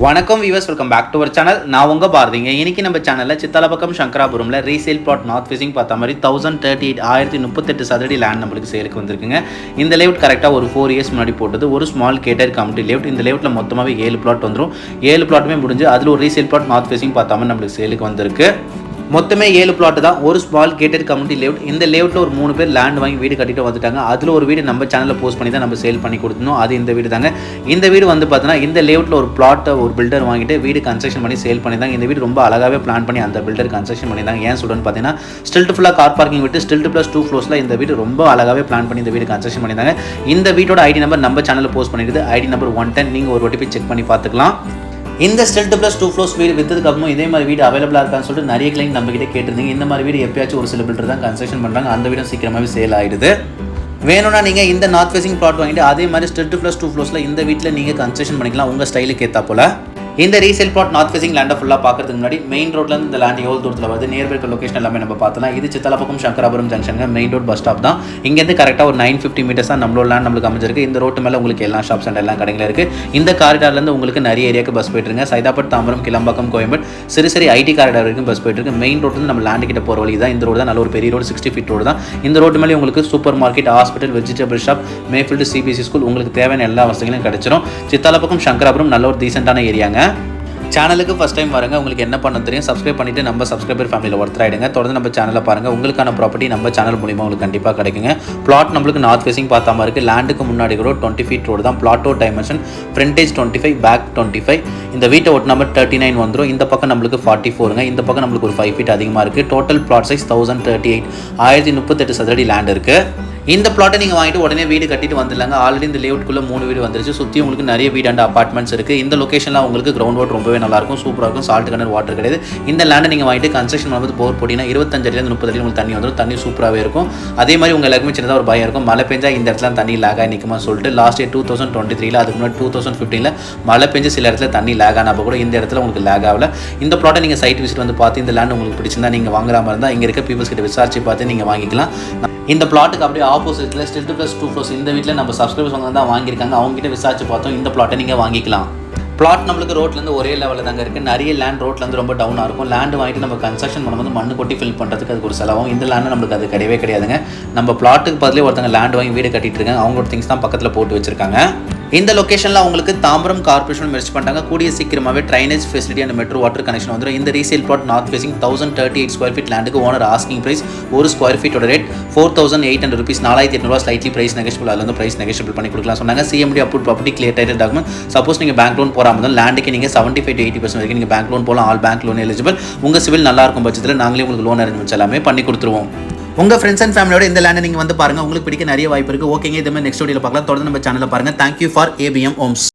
வணக்கம் viewers, welcome back to our channel. நான் உங்க பாரதிங்க. இன்னைக்கு நம்ம சேனல்ல சித்தாலப்பக்கம் சங்கராபுரம்ல ரீசேல் பிளாட் நார்த் ஃபேசிங் பார்த்த மாதிரி 1038 சதுரடி லேண்ட் நம்மளுக்கு சேலுக்கு வந்திருக்குங்க. இந்த லேஅவுட் கரெக்டாக ஒரு 4 இயர்ஸ் முன்னாடி போட்டது. ஒரு ஸ்மால் கேட்டர் கமிட்டி லேஅவுட். இந்த லேஅவுட்ல மொத்தமாகவே 7 பிளாட் வந்துடும். 7 பிளாட்டுமே முடிஞ்சு அதில் ஒரு ரீசேல் பிளாட் நார்த் ஃபேசிங் பார்த்த மாதிரி நம்மளுக்கு சேலுக்கு வந்திருக்கு. மொத்தமே 7 பிளாட் தான். ஒரு ஸ்மால் கேட்டட் கம்யூனிட்டி லேஅவுட். இந்த லேஅவுட்டில் ஒரு 3 பேர் லேண்ட் வாங்கி வீடு கட்டிட்டு வந்துட்டாங்க. அதில் ஒரு வீடு நம்ம சேனலில் போஸ்ட் பண்ணி தான் நம்ம சேல் பண்ணி கொடுத்தோம். அது இந்த வீடு தாங்க. இந்த வீடு வந்து பார்த்தீங்கன்னா இந்த லேஅவுட்டில் ஒரு பிளாட்டை ஒரு பில்டர் வாங்கிட்டு வீடு கன்ஸ்ட்ரக்ஷன் பண்ணி சேல் பண்ணி தாங்க. இந்த வீடு ரொம்ப அழகாகவே பிளான் பண்ணி அந்த பில்டர் கன்ஸ்ட்ரக்ஷன் பண்ணி தாங்க. ஏன் சொல்கிறேன்னு பார்த்தீங்கன்னா ஸ்டில்ட் ஃபுல்லாக கார் பார்க்கிங் விட்டு ஸ்டில்ட் ப்ளஸ் 2 ஃப்ளோர்ஸில் இந்த வீடு ரொம்ப அழகாகவே பிளான் பண்ணி இந்த வீடு கன்ஸ்ட்ரக்ஷன் பண்ணியிருந்தாங்க. இந்த வீட்டோட ஐடி நம்பர் நம்ம சேனலில் போஸ்ட் பண்ணிடுது. ID number 110. நீங்கள் ஒரு வாட்டி போய் செக் பண்ணி பார்த்துக்கலாம். இந்த ஸ்டில்ட் ப்ளஸ் 2 ஃப்ளோர்ஸ் வீடு விற்றதுக்கு அப்புறம் இதே மாதிரி வீடு அவைலபிளாக இருக்கான்னு சொல்லிட்டு நிறைய கிளைண்ட் நம்ம கிட்டே கேட்டிருந்தீங்க. இந்த மாதிரி வீடு எப்பயாச்சும் ஒரு சில பில்டர் தான் கன்ஸ்ட்ரக்ஷன் பண்ணுறாங்க. அந்த வீடும் சீக்கிரமாகவே சேல் ஆகிடுது. வேணும்னா நீங்கள் இந்த நார்த் ஃபேசிங் பிளாட் வாங்கிட்டு அதே மாதிரி ஸ்டில்ட் ப்ளஸ் 2 ஃப்ளோர்ஸில் இந்த வீட்டில் நீங்கள் கன்ஸ்ட்ரக்ஷன் பண்ணிக்கலாம் உங்கள் ஸ்டைலுக்கு ஏற்றா போல. இந்த ரீசேல் பிளாட் நார்த் ஃபேசிங் லேண்டை ஃபுல்லாக பார்க்கறதுக்கு முன்னாடி மெயின் ரோட்லேருந்து இந்த லேண்ட் எவ்வளோ தூரத்தில் வருது, நியர்பை லொகேஷன் எல்லாமே நம்ம பார்த்தலாம். இது சித்தாலப்பக்கம் சங்கராபுரம் ஜங்ஷனுங்க. மெயின் ரோட் பஸ் ஸ்டாப் தான். இங்கேருந்து கரெக்டாக ஒரு 950 மீட்டர்ஸ் தான் நம்மளோட லேண்ட் நம்மளுக்கு அமைஞ்சிருக்கு. இந்த ரோட்டு மேலே உங்களுக்கு எல்லா ஷாப்ஸ் அண்ட் எல்லா கடைகளும் இருக்குது. இந்த காரிடார்லேருந்து உங்களுக்கு நிறைய ஏரியாவுக்கு பஸ் போயிட்டுருங்க. சைதாப்பட், தாம்பரம், கிளம்பாக்கம், கோயம்பேடு, சிறுசரி ஐடி காரிடார் வரைக்கும் பஸ் போயிட்டு இருக்கு. மெயின் ரோட்லேருந்து நம்ம லேண்ட் கிட்ட போகிற வழி தான் இந்த ரோடு தான். நல்ல ஒரு பெரிய ரோடு, 60 ஃபீட் ரோடு தான். இந்த ரோட்டு மேலே உங்களுக்கு super market, hospital, vegetable shop, Mayfield, CBSE school, உங்களுக்கு தேவையான எல்லா வசதிகளும் கிடைச்சிடும். சித்தாலப்பக்கம் சங்கராபுரம் நல்ல ஒரு டீசென்ட்டான ஏரியாங்க. சேனலுக்கு ஃபஸ்ட் டைம் வரங்க, உங்களுக்கு என்ன பண்ண தெரியும், சப்ஸ்கிரைப் பண்ணிவிட்டு நம்ம சப்ஸ்கிரைபர் ஃபேமிலியில் ஒருத்தர் ஆகிடுங்க. தொடர்ந்து நம்ம சேனலில் பாருங்கள். உங்களுக்கான ப்ராப்பர்ட்டி நம்ம சேனல் மூலிமா உங்களுக்கு கண்டிப்பாக கிடைக்குங்க. பிளாட் நம்மளுக்கு நார்த் ஃபேசிங் பார்த்தா மாதிரி இருக்குது. லேண்டுக்கு முன்னாடி கூட 20 ஃபீட் ரோடு தான். பிளாட்டோ டைமென்ஷன் ஃப்ரண்டேஜ் 25, பேக் 25. இந்த வீட்டை ஒட்டு நம்பர் 39 வந்துடும். இந்த பக்கம் நம்மளுக்கு 44ங்க. இந்த பக்கம் நம்மளுக்கு ஒரு 5 ஃபீட் அதிகமாக இருக்குது. டோட்டல் பிளாட் சைஸ் 1038, 1038 சதுரடி லேண்ட் இருக்குது. இந்த பிளாட்டை நீங்கள் வாங்கிட்டு உடனே வீடு கட்டிட்டு வந்துடலாங்க. ஆல்ரெடி இந்த லேஅவுட்குள்ளே 3 வீடு வந்துருச்சு. சுற்றி உங்களுக்கு நிறைய வீடு அண்ட் அப்பார்ட்மெண்ட்ஸ் இருக்குது. இந்த லொக்கேஷனில் உங்களுக்கு கிரவுண்ட் வாட்டர் ரொம்பவே நல்லாயிருக்கும், சூப்பராக இருக்கும். சால்ட் கனர் வாட்டர் கிடையாது. இந்த லேண்டை நீங்கள் வாங்கிட்டு கன்ஸ்ட்ரக்ஷன் பண்ணும்போது போர் போட்டிங்கன்னா 25 அடியிலேருந்து 30 அடி உங்களுக்கு தண்ணி வந்துடும். தண்ணி சூப்பராகவே இருக்கும். அதே மாதிரி உங்கள் எல்லாருக்குமே சின்னதாக ஒரு பயம் இருக்கும், மழை பெஞ்சா இந்த இடத்துல தண்ணி லேக் ஆகி நிற்குமா சொல்லிட்டு. லாஸ்ட் இயர் 2023 அதுக்கு முன்னாடி 2015 மழை பெஞ்சு சில இடத்துல தண்ணி லேக் ஆனப்போ கூட இந்த இடத்துல உங்களுக்கு லேக் ஆகல. இந்த பிளாட்டை நீங்கள் சைட் விசிட் வந்து பார்த்து இந்த லேண்ட் உங்களுக்கு பிடிச்சிருந்தா நீங்கள் வாங்குற மாதிரி இருந்தால் இங்கே இருக்க பீப்புள்ஸ் கிட்ட விசாரிச்சு பார்த்து நீங்கள் வாங்கிக்கலாம். இந்த பிளாட்டுக்கு அப்படியே ஆப்போசிட்டில் ஸ்டில்ட் ப்ளஸ் 2 ஃப்ளோர்ஸ் இந்த வீட்டில் நம்ம சப்ஸ்கிரைபர்ஸ் வந்து தான் வாங்கியிருக்காங்க. அவங்ககிட்ட விசாரிச்சு பார்த்தோம். இந்த பிளாட்டை நீங்கள் வாங்கிக்கலாம். பிளாட் நம்மளுக்கு ரோட்லேருந்து ஒரே லெவலில் தாங்க இருக்குது. நிறைய லேண்ட் ரோட்லேருந்து ரொம்ப டவுனாக இருக்கும். லேண்டு வாங்கிட்டு நம்ம கன்ஸ்ட்ரக்ஷன் பண்ணும்போது மண்ணு கொட்டி ஃபில் பண்ணுறதுக்கு அதுக்கு ஒரு செலவும். இந்த லேண்டு நம்மளுக்கு அது கிடையவே கிடையாதுங்க. நம்ம பிளாட்டுக்கு பதிலே ஒருத்தங்க லேண்ட் வாங்கி வீடு கட்டிட்டு இருக்காங்க. அவங்களோட திங்ஸ் தான் பக்கத்தில் போட்டு வச்சிருக்காங்க. இந்த லொக்கேஷனில் அவங்களுக்கு தாம்பரம் கார்பரேஷன் மெர்ஜ் பண்ணிட்டாங்க. கூடிய சீக்கிரமாகவே drainage facility and metro water connection வந்துடும். இந்த resale flat north facing 1038 square feet லேண்டுக்கு ஓனர் ஆஸ்கிங் பிரைஸ் ஒரு ஸ்கொயர் ஃபீட்டோட rate 4800 rupees, 4800 slightly price negotiable. அதில் வந்து பிரைஸ் நெகோஷியபிள் பண்ணி கொடுக்கலாம் சொன்னாங்க. CMD approve property, clear title document. Suppose நீங்கள் பேங்க் லோன் போகாமல் இருந்தால் லேண்டுக்கு நீங்கள் 75 to 80% வரைக்கும் நீங்கள் பேங்க் லோன் போகலாம். All bank loan eligible. உங்கள் சிவில் நல்லா இருக்கும் பட்சத்தில் நாங்களே உங்களுக்கு லோன் அரேஞ்ச்மெண்ட்ஸ் எல்லாமே பண்ணி கொடுத்துருவோம். உங்கள் ஃப்ரெண்ட்ஸ் அண்ட் ஃபேமிலியோட இந்த லேண்டை நீங்கள் வந்து பாருங்கள். உங்களுக்கு பிடிக்க நிறைய வாய்ப்பு இருக்குது. ஓகேங்க, இதே மாதிரி நெக்ஸ்ட் வீடியோவில் பார்க்கலாம். தொடர்ந்து நம்ம சேனலில் பாருங்கள். Thank you for ABM Holmes.